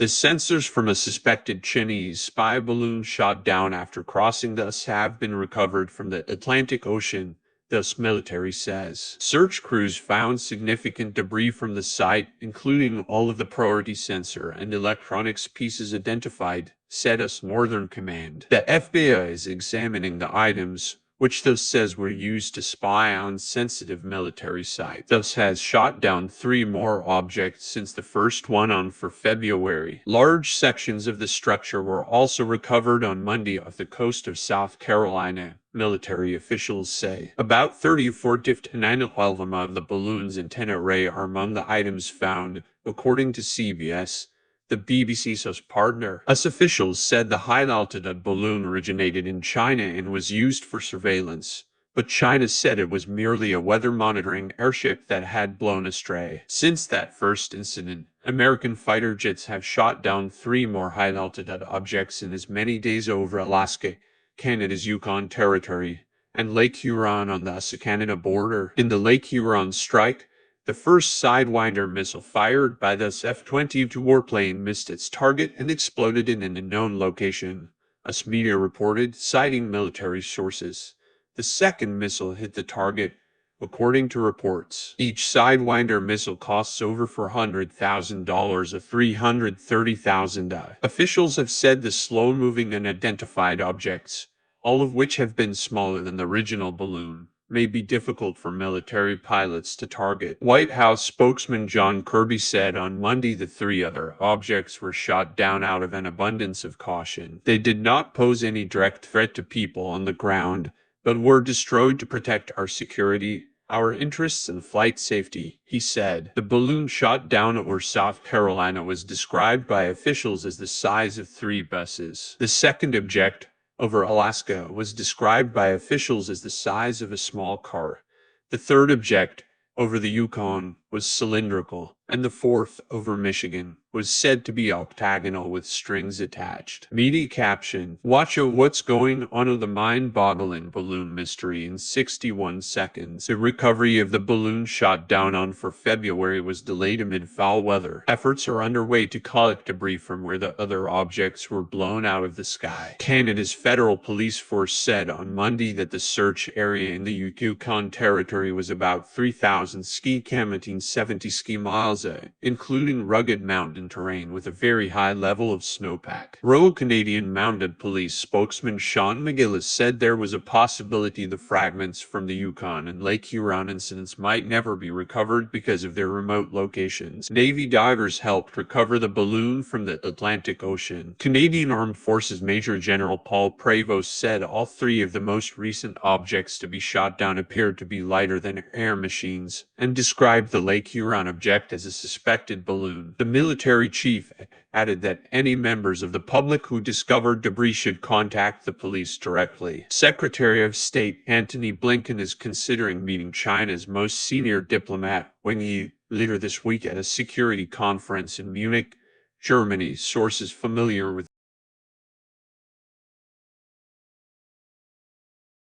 The sensors from a suspected Chinese spy balloon shot down after crossing thus have been recovered from the Atlantic Ocean, thus military says. Search crews found significant debris from the site, including all of the priority sensor and electronics pieces identified, said US Northern Command. The FBI is examining the items, which thus says were used to spy on sensitive military sites. Thus has shot down 3 more objects since the first one on for February. Large sections of the structure were also recovered on Monday off the coast of South Carolina, military officials say. About 34 to 9 of the balloon's antenna array are among the items found, according to CBS. The BBC's partner. US officials said the high-altitude balloon originated in China and was used for surveillance, but China said it was merely a weather monitoring airship that had blown astray. Since that first incident, American fighter jets have shot down 3 more high-altitude objects in as many days over Alaska, Canada's Yukon Territory, and Lake Huron on the US-Canada border. In the Lake Huron strike, the first Sidewinder missile fired by the F-22 warplane missed its target and exploded in an unknown location, US media reported, citing military sources. The second missile hit the target, according to reports. Each Sidewinder missile costs over $400,000 of $330,000. Officials have said the slow-moving unidentified objects, all of which have been smaller than the original balloon, may be difficult for military pilots to target. White House spokesman John Kirby said on Monday the 3 other objects were shot down out of an abundance of caution. They did not pose any direct threat to people on the ground, but were destroyed to protect our security, our interests and flight safety, he said. The balloon shot down over South Carolina was described by officials as the size of 3 buses. The second object, over Alaska, was described by officials as the size of a small car. The third object, over the Yukon, was cylindrical, and the fourth, over Michigan, was said to be octagonal with strings attached. Media caption: watch out what's going on in the mind-boggling balloon mystery in 61 seconds. The recovery of the balloon shot down on for February was delayed amid foul weather. Efforts are underway to collect debris from where the other objects were blown out of the sky. Canada's federal police force said on Monday that the search area in the Yukon Territory was about 3,000 ski kilometers 70 ski miles, including rugged mountain terrain with a very high level of snowpack. Royal Canadian Mounted Police spokesman Sean McGillis said there was a possibility the fragments from the Yukon and Lake Huron incidents might never be recovered because of their remote locations. Navy divers helped recover the balloon from the Atlantic Ocean. Canadian Armed Forces Major General Paul Prevost said all 3 of the most recent objects to be shot down appeared to be lighter than air machines, and described the Lake Huron object as a suspected balloon. The military chief added that any members of the public who discovered debris should contact the police directly. Secretary of State Antony Blinken is considering meeting China's most senior diplomat, Wang Yi, later this week at a security conference in Munich, Germany. Sources familiar with